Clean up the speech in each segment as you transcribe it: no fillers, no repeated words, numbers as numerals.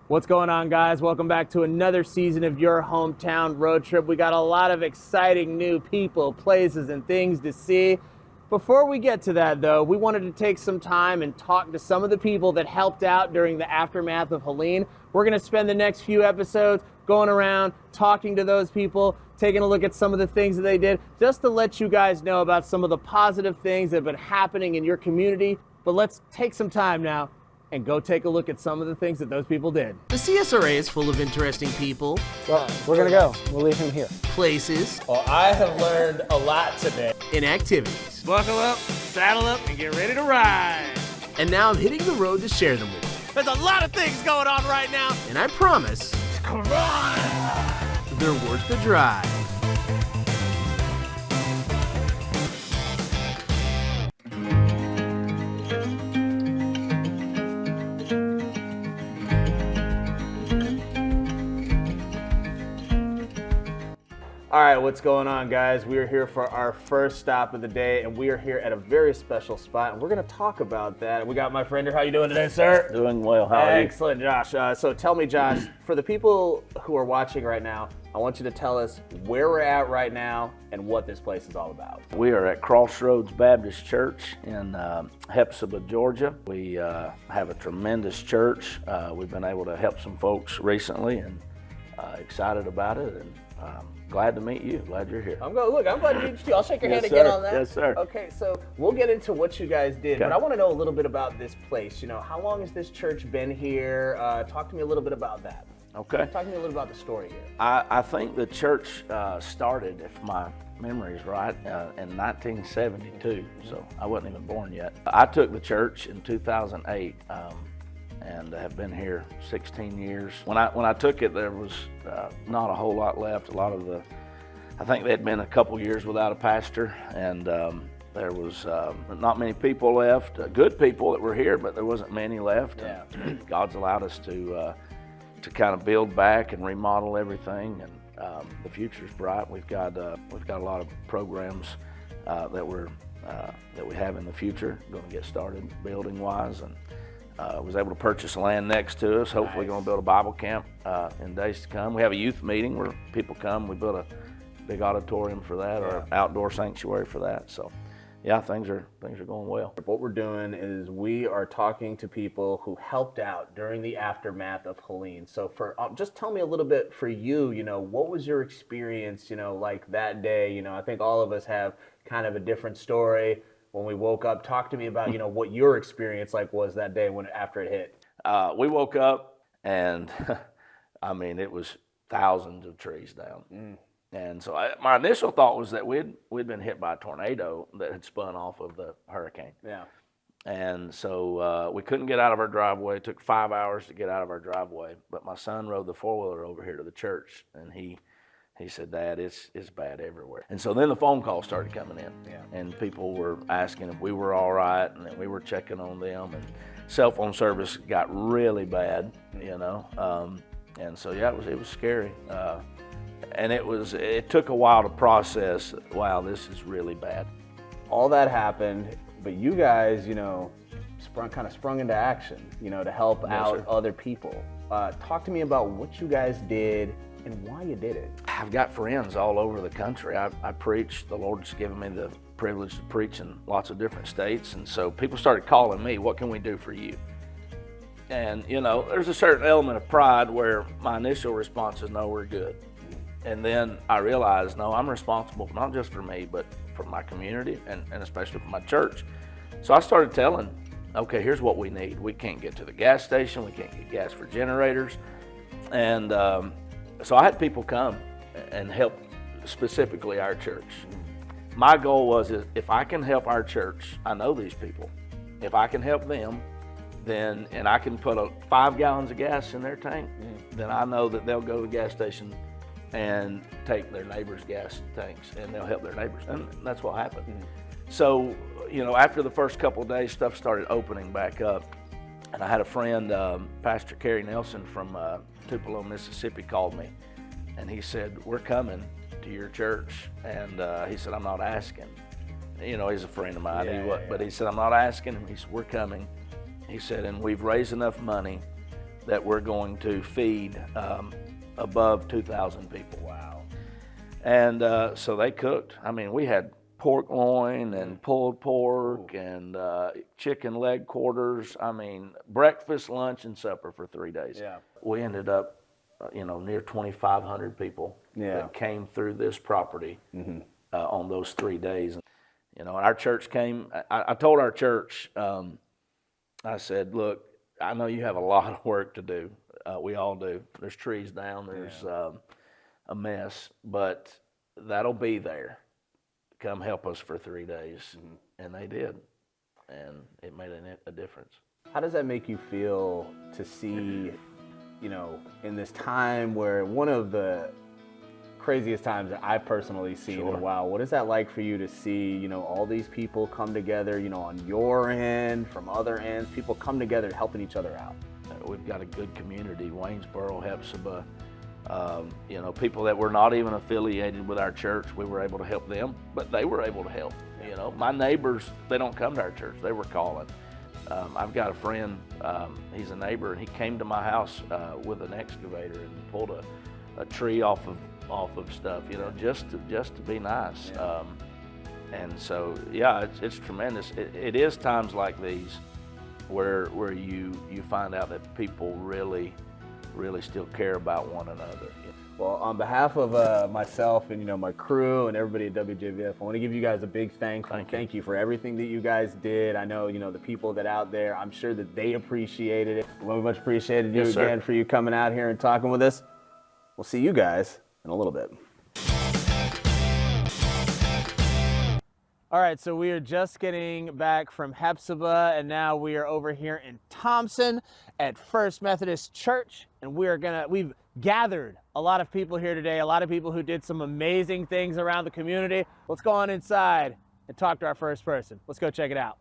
What's going on, guys? Welcome back to another season of your hometown road trip. We got a lot of exciting new people, places, and things to see. Before we get to that, though, we wanted to take some time and talk to some of the people that helped out during the aftermath of Helene. We're going to spend the next few episodes going around, talking to those people, taking a look at some of the things that they did, just to let you guys know about some of the positive things that have been happening in your community. But let's take some time now and go take a look at some of the things that those people did. The CSRA is full of interesting people. Well, we're gonna go. We'll leave him here. Places. Well, I have learned a lot today. And activities. Buckle up, saddle up, and get ready to ride. And now I'm hitting the road to share them with you. There's a lot of things going on right now. And I promise, come on, they're worth the drive. All right, what's going on, guys? We are here for our first stop of the day, and we are here at a very special spot, and we're going to talk about that. We got my friend here. How you doing today, sir? Doing well. How are you? Excellent, Josh. So tell me, Josh, for the people who are watching right now, I want you to tell us where we're at right now and what this place is all about. We are at Crossroads Baptist Church in Hepzibah, Georgia. We have a tremendous church. We've been able to help some folks recently, and excited about it. And glad to meet you. Glad you're here. I'm glad to meet you. I'll shake your hand Yes, again sir. on that. Yes, sir. Okay, so we'll get into what you guys did, Okay. but I want to know a little bit about this place. You know, how long has this church been here? Talk to me a little bit about that. Okay. Talk to me a little about the story here. I think the church started, if my memory is right, in 1972, so I wasn't even born yet. I took the church in 2008 and have been here 16 years. When I took it, there was not a whole lot left. I think they had been a couple years without a pastor, and there was not many people left. Good people that were here, but there wasn't many left. Yeah. And God's allowed us to kind of build back and remodel everything, and the future's bright. We've got a lot of programs that we have in the future. Going to get started building wise, and was able to purchase land next to us. Hopefully, Nice. going to build a Bible camp in days to come. We have a youth meeting where people come. We built a big auditorium for that, or outdoor sanctuary for that. So, yeah, things are going well. What we're doing is we are talking to people who helped out during the aftermath of Helene. So just tell me a little bit for you, what was your experience, like that day? I think all of us have kind of a different story when we woke up. Talk to me about, what your experience like was that day after it hit. We woke up and, I mean, it was thousands of trees down. And so my initial thought was that we'd been hit by a tornado that had spun off of the hurricane. Yeah. And so we couldn't get out of our driveway. It took 5 hours to get out of our driveway. But my son rode the four-wheeler over here to the church, and he said, "Dad, it's bad everywhere." And so then the phone calls started coming in, and people were asking if we were all right, and then we were checking on them. And cell phone service got really bad, and so yeah, it was scary. And it took a while to process, wow, this is really bad. All that happened, but you guys, sprung into action, to help out other people. Talk to me about what you guys did and why you did it. I've got friends all over the country. I preach. The Lord's given me the privilege to preach in lots of different states, and so people started calling me, what can we do for you? And, there's a certain element of pride where my initial response is, no, we're good. And then I realized, no, I'm responsible not just for me, but for my community and especially for my church. So I started telling, okay, here's what we need. We can't get to the gas station. We can't get gas for generators. And so I had people come and help specifically our church. My goal was, if I can help our church, I know these people. If I can help them, and I can put 5 gallons of gas in their tank, then I know that they'll go to the gas station and take their neighbors' gas tanks, and they'll help their neighbors. And that's what happened. So, after the first couple of days, stuff started opening back up. And I had a friend, Pastor Kerry Nelson from Tupelo, Mississippi, called me. And he said, we're coming to your church. And he said, I'm not asking. He's a friend of mine. But he said, I'm not asking. He said, we're coming. He said, and we've raised enough money that we're going to feed above 2,000 people. Wow. And so they cooked. I mean, we had pork loin and pulled pork and chicken leg quarters. I mean, breakfast, lunch, and supper for 3 days. Yeah. We ended up, near 2,500 people that came through this property on those 3 days. And our church came. I told our church, I said, look, I know you have a lot of work to do. We all do. There's trees down. There's a mess, but that'll be there. Come help us for 3 days. And they did. And it made a difference. How does that make you feel to see, in this time where one of the craziest times that I've personally seen in a while, what is that like for you to see, all these people come together, on your end, from other ends, people come together helping each other out? We've got a good community, Waynesboro, Hepzibah. People that were not even affiliated with our church, we were able to help them, but they were able to help. My neighbors, they don't come to our church, they were calling. I've got a friend, he's a neighbor, and he came to my house with an excavator and pulled a tree off of stuff, just to be nice. And so, it's tremendous. It is times like these where you find out that people really still care about one another. Well, on behalf of myself and my crew and everybody at WJBF, I want to give you guys a big thank you for everything that you guys did. I know the people that out there, I'm sure that they appreciated it. We much appreciated you again for you coming out here and talking with us. We'll see you guys in a little bit. All right, so we are just getting back from Hepzibah, and now we are over here in Thompson at First Methodist Church, and we've gathered a lot of people here today, a lot of people who did some amazing things around the community. Let's go on inside and talk to our first person. Let's go check it out.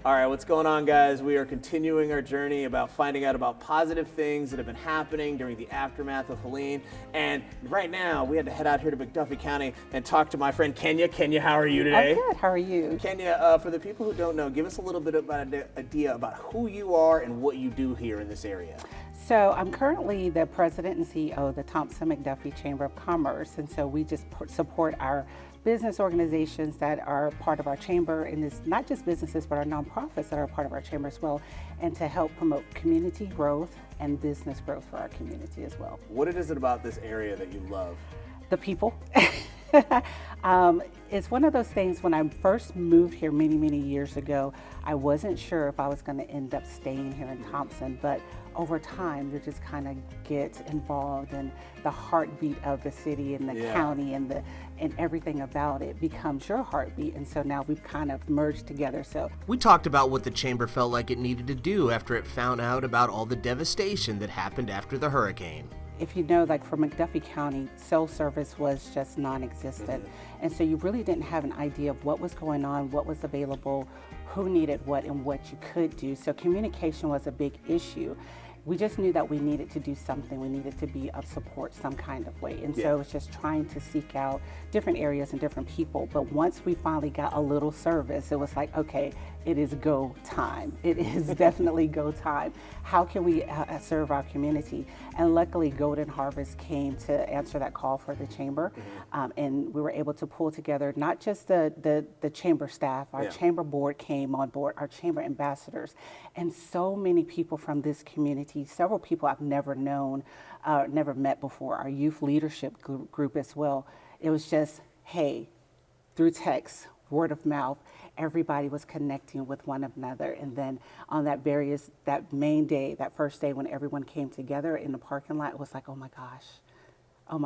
All right, what's going on, guys? We are continuing our journey about finding out about positive things that have been happening during the aftermath of Helene. And right now, we had to head out here to McDuffie County and talk to my friend Kenya. Kenya, how are you today? I'm good. How are you? Kenya, for the people who don't know, give us a little bit about an idea about who you are and what you do here in this area. So I'm currently the president and CEO of the Thompson McDuffie Chamber of Commerce, and so we just support our business organizations that are part of our chamber, and it's not just businesses but our nonprofits that are part of our chamber as well, and to help promote community growth and business growth for our community as well. What is it about this area that you love? The people. It's one of those things, when I first moved here many years ago, I wasn't sure if I was going to end up staying here in Thompson, but over time you just kind of get involved in the heartbeat of the city and the county, and everything about it becomes your heartbeat, and so now we've kind of merged together. So we talked about what the chamber felt like it needed to do after it found out about all the devastation that happened after the hurricane. If you know, like for McDuffie County, cell service was just non-existent. And so you really didn't have an idea of what was going on, what was available, who needed what, and what you could do. So communication was a big issue. We just knew that we needed to do something. We needed to be of support some kind of way. And so it was just trying to seek out different areas and different people. But once we finally got a little service, it was like, okay, it is go time. It is definitely go time. How can we serve our community? And luckily, Golden Harvest came to answer that call for the chamber. And we were able to pull together not just the chamber staff, our chamber board came on board, our chamber ambassadors, and so many people from this community, several people I've never known, never met before, our youth leadership group as well. It was just, hey, through text, word of mouth, everybody was connecting with one another. And then on that main day, that first day when everyone came together in the parking lot, it was like, oh my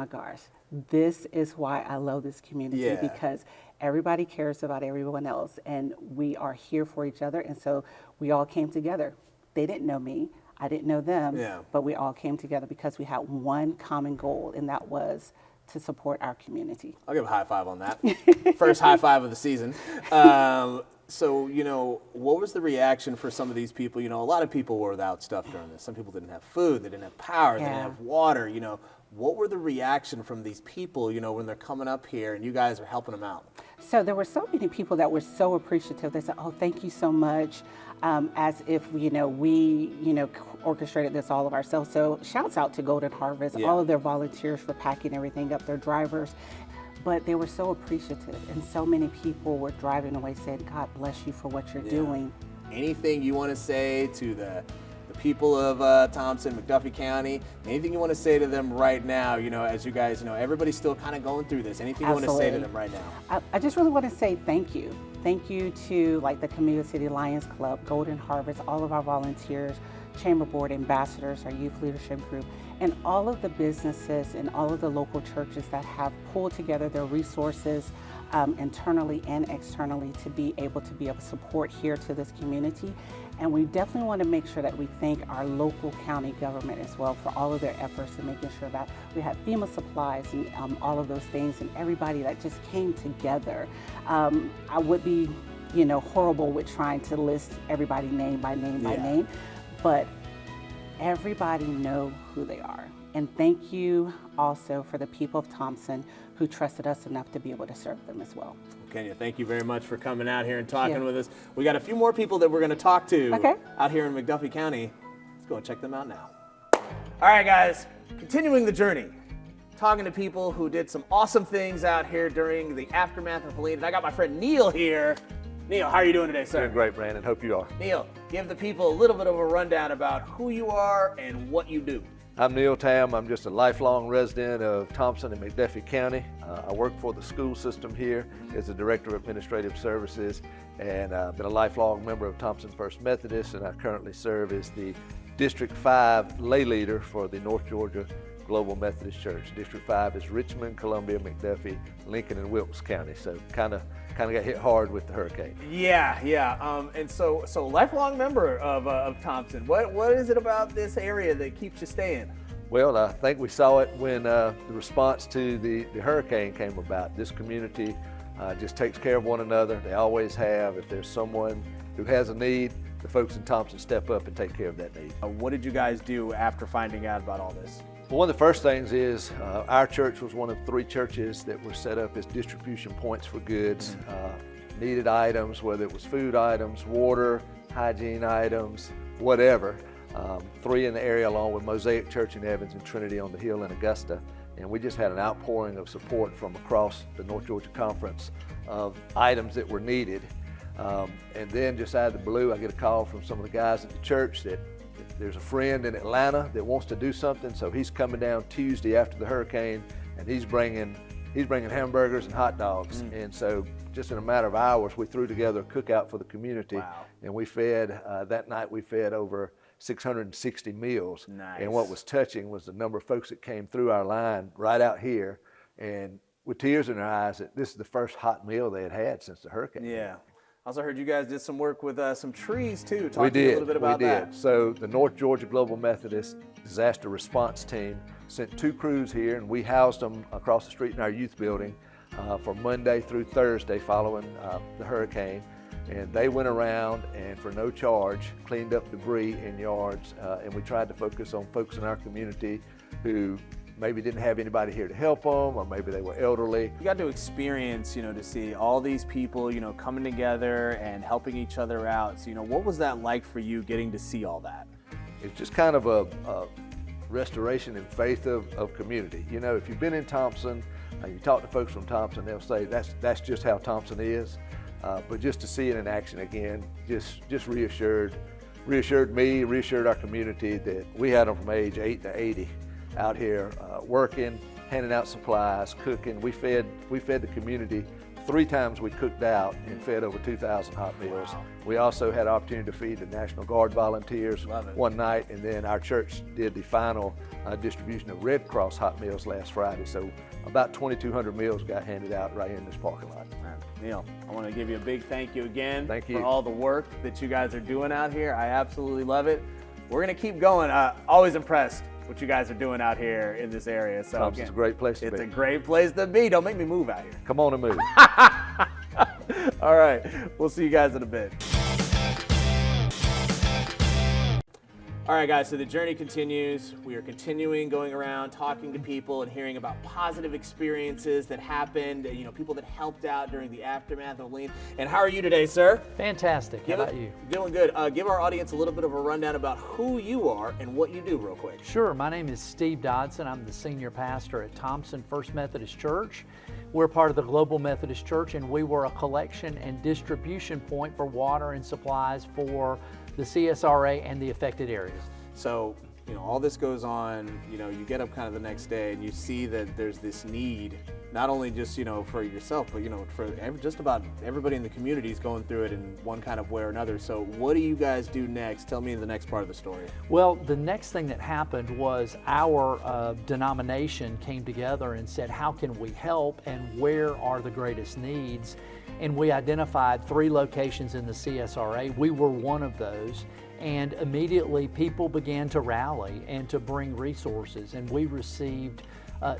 gosh, this is why I love this community, because everybody cares about everyone else, and we are here for each other. And so we all came together. They didn't know me, I didn't know them, but we all came together because we had one common goal, and that was to support our community. I'll give a high five on that. First high five of the season. So, what was the reaction for some of these people? A lot of people were without stuff during this. Some people didn't have food, they didn't have power, they didn't have water. What were the reaction from these people, when they're coming up here and you guys are helping them out? So there were so many people that were so appreciative. They said, "Oh, thank you so much," as if we orchestrated this all of ourselves. So shouts out to Golden Harvest, all of their volunteers for packing everything up, their drivers. But they were so appreciative, and so many people were driving away saying, "God bless you for what you're doing." Anything you want to say to the people of Thompson, McDuffie County, anything you want to say to them right now, as you guys, everybody's still kind of going through this. Anything you want to say to them right now? I just really want to say thank you. Thank you to the Community City Lions Club, Golden Harvest, all of our volunteers, Chamber Board ambassadors, our youth leadership group, and all of the businesses and all of the local churches that have pulled together their resources internally and externally to be able to support here to this community. And we definitely want to make sure that we thank our local county government as well for all of their efforts in making sure that we had FEMA supplies and all of those things, and everybody that just came together. I would be, horrible with trying to list everybody name by name, but everybody know who they are. And thank you also for the people of Thompson who trusted us enough to be able to serve them as well. Kenya, thank you very much for coming out here and talking with us. We got a few more people that we're going to talk to out here in McDuffie County. Let's go and check them out now. All right, guys, continuing the journey, talking to people who did some awesome things out here during the aftermath of Helene. And I got my friend Neil here. Neil, how are you doing today, sir? Doing great, Brandon. Hope you are. Neil, give the people a little bit of a rundown about who you are and what you do. I'm Neil Tam. I'm just a lifelong resident of Thompson and McDuffie County. I work for the school system here as the Director of Administrative Services, and I've been a lifelong member of Thompson First Methodist, and I currently serve as the District 5 lay leader for the North Georgia Global Methodist Church. District 5 is Richmond, Columbia, McDuffie, Lincoln, and Wilkes County, so kind of got hit hard with the hurricane. And so lifelong member of Thompson. What is it about this area that keeps you staying? Well, I think we saw it when the response to the hurricane came about. This community just takes care of one another. They always have. If there's someone who has a need, the folks in Thompson step up and take care of that need. What did you guys do after finding out about all this? Well, one of the first things is our church was one of 3 churches that were set up as distribution points for goods, needed items, whether it was food items, water, hygiene items, whatever. 3 in the area, along with Mosaic Church in Evans and Trinity on the Hill in Augusta. And we just had an outpouring of support from across the North Georgia Conference of items that were needed. And then just out of the blue, I get a call from some of the guys at the church that there's a friend in Atlanta that wants to do something, so he's coming down Tuesday after the hurricane, and he's bringing hamburgers and hot dogs. And so just in a matter of hours, we threw together a cookout for the community, and we fed, that night we fed over 660 meals. Nice. And what was touching was the number of folks that came through our line right out here, and with tears in their eyes, that this is the first hot meal they had had since the hurricane. Yeah. I also heard you guys did some work with some trees too. We did. A little bit about that. So the North Georgia Global Methodist Disaster Response Team sent 2 crews here, and we housed them across the street in our youth building for Monday through Thursday following the hurricane. And they went around and for no charge cleaned up debris in yards, and we tried to focus on folks in our community who maybe didn't have anybody here to help them, or maybe they were elderly. You got to experience, to see all these people, coming together and helping each other out. So, what was that like for you getting to see all that? It's just kind of a restoration in faith of community. If you've been in Thompson, you talk to folks from Thompson, they'll say that's just how Thompson is. But just to see it in action again, just reassured me, reassured our community that we had them from age 8 to 80 out here working, handing out supplies, cooking. We fed the community 3 times. We cooked out and fed over 2,000 hot meals. Wow. We also had opportunity to feed the National Guard volunteers one night, and then our church did the final distribution of Red Cross hot meals last Friday. So about 2,200 meals got handed out right here in this parking lot. Neil, I want to give you a big thank you again. Thank you for all the work that you guys are doing out here. I absolutely love it. We're going to keep going. Always impressed what you guys are doing out here in this area. So Thompson's a great place to be. It's a great place to be. Don't make me move out here. Come on and move. All right, we'll see you guys in a bit. All right, guys, so the journey continues. We are continuing going around, talking to people and hearing about positive experiences that happened, people that helped out during the aftermath of Helene. And how are you today, sir? Fantastic. How about you? Doing good. Give our audience a little bit of a rundown about who you are and what you do real quick. Sure. My name is Steve Dodson. I'm the senior pastor at Thompson First Methodist Church. We're part of the Global Methodist Church, and we were a collection and distribution point for water and supplies for the CSRA and the affected areas. So, all this goes on, you get up kind of the next day and you see that there's this need, not only just, for yourself, but, for just about everybody in the community is going through it in one kind of way or another. So what do you guys do next? Tell me the next part of the story. Well, the next thing that happened was our denomination came together and said, how can we help and where are the greatest needs? And we identified 3 locations in the CSRA. We were one of those. And immediately people began to rally and to bring resources. And we received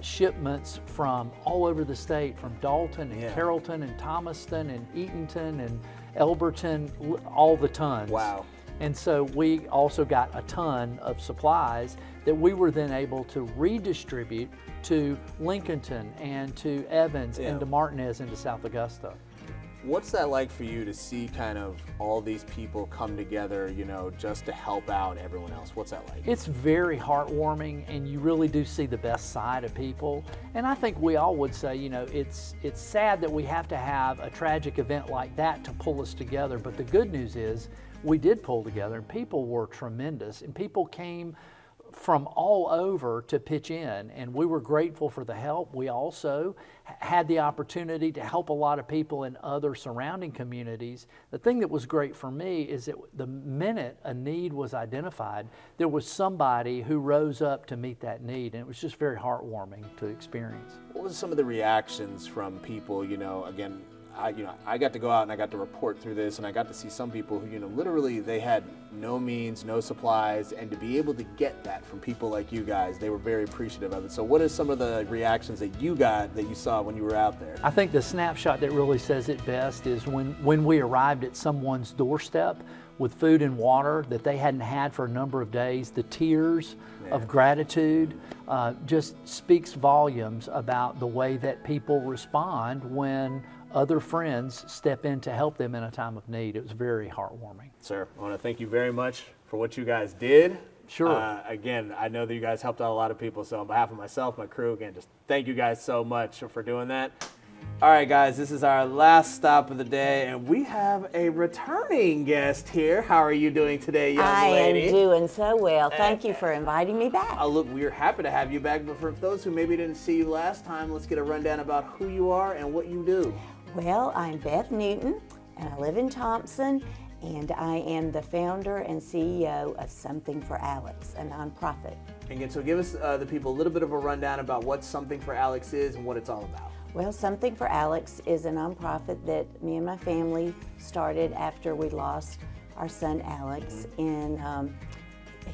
shipments from all over the state, from Dalton and Carrollton and Thomaston and Eatonton and Elberton, all the tons. Wow. And so we also got a ton of supplies that we were then able to redistribute to Lincolnton and to Evans and to Martinez and to South Augusta. What's that like for you to see kind of all these people come together, just to help out everyone else? What's that like? It's very heartwarming, and you really do see the best side of people. And I think we all would say, it's sad that we have to have a tragic event like that to pull us together. But the good news is we did pull together, and people were tremendous, and people came from all over to pitch in, and we were grateful for the help. We also had the opportunity to help a lot of people in other surrounding communities. The thing that was great for me is that the minute a need was identified, there was somebody who rose up to meet that need, and it was just very heartwarming to experience. What was some of the reactions from people, again, I got to go out and I got to report through this, and I got to see some people who, literally they had no means, no supplies, and to be able to get that from people like you guys, they were very appreciative of it. So what are some of the reactions that you got, that you saw when you were out there? I think the snapshot that really says it best is when we arrived at someone's doorstep with food and water that they hadn't had for a number of days, the tears of gratitude just speaks volumes about the way that people respond when other friends step in to help them in a time of need. It was very heartwarming. Sir, I want to thank you very much for what you guys did. Sure. Again, I know that you guys helped out a lot of people, so on behalf of myself, my crew, again, just thank you guys so much for doing that. All right, guys, this is our last stop of the day, and we have a returning guest here. How are you doing today, young lady? I am doing so well. Thank you for inviting me back. Look, we're happy to have you back, but for those who maybe didn't see you last time, let's get a rundown about who you are and what you do. Well, I'm Beth Newton, and I live in Thompson, and I am the founder and CEO of Something for Alex, a nonprofit. And so give us, the people, a little bit of a rundown about what Something for Alex is and what it's all about. Well, Something for Alex is a nonprofit that me and my family started after we lost our son Alex, and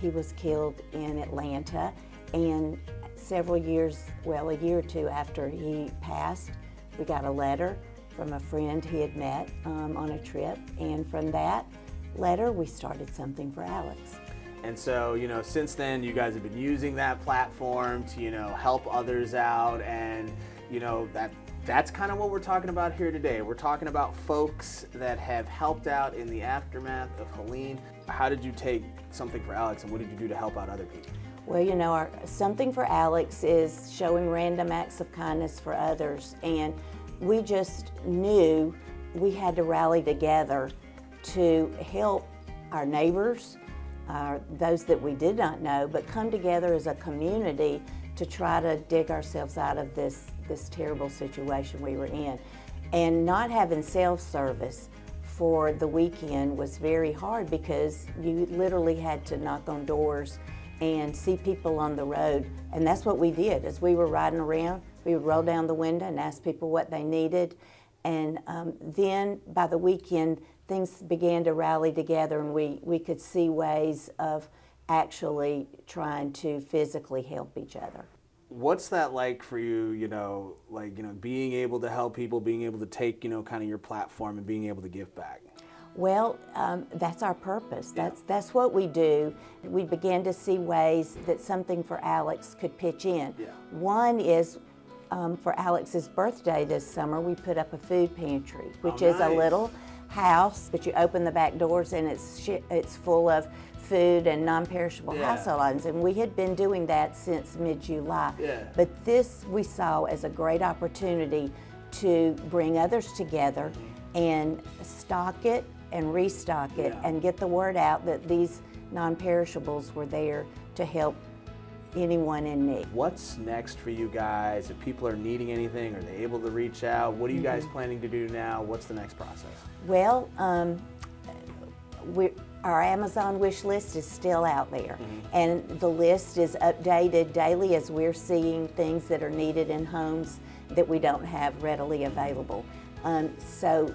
he was killed in Atlanta. And several years, well, a year or two after he passed, we got a letter from a friend he had met on a trip, and from that letter we started Something for Alex. And so, since then you guys have been using that platform to, help others out, and that's kind of what we're talking about here today. We're talking about folks that have helped out in the aftermath of Helene. How did you take Something for Alex, and what did you do to help out other people? Well, our Something for Alex is showing random acts of kindness for others, and we just knew we had to rally together to help our neighbors, those that we did not know, but come together as a community to try to dig ourselves out of this terrible situation we were in. And not having self-service for the weekend was very hard, because you literally had to knock on doors and see people on the road. And that's what we did. As we were riding around, we would roll down the window and ask people what they needed. And then by the weekend, things began to rally together, and we could see ways of actually trying to physically help each other. what's that like for you, being able to help people, being able to take, kind of your platform and being able to give back? Well, that's our purpose. That's what we do. We began to see ways that Something for Alex could pitch in. Yeah. One is for Alex's birthday this summer, we put up a food pantry, which is a little house, but you open the back doors and it's full of food and non-perishable household items. And we had been doing that since mid-July. Yeah. But this we saw as a great opportunity to bring others together and stock it and restock it and get the word out that these non-perishables were there to help anyone in need. What's next for you guys? If people are needing anything, are they able to reach out? What are you guys planning to do now? What's the next process? Well, our Amazon wish list is still out there, and the list is updated daily as we're seeing things that are needed in homes that we don't have readily available. So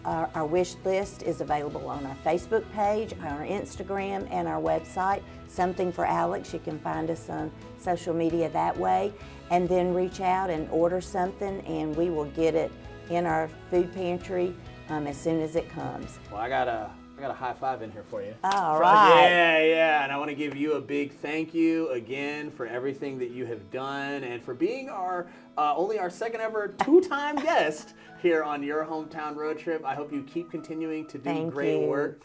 our wish list is available on our Facebook page, our Instagram, and our website, Something for Alex. You can find us on social media that way, and then reach out and order something, and we will get it in our food pantry as soon as it comes. Well, I got a high five in here for you. All right. Yeah, and I want to give you a big thank you again for everything that you have done and for being our only our second ever two-time guest here on Your Hometown Road Trip. I hope you keep continuing to do great work.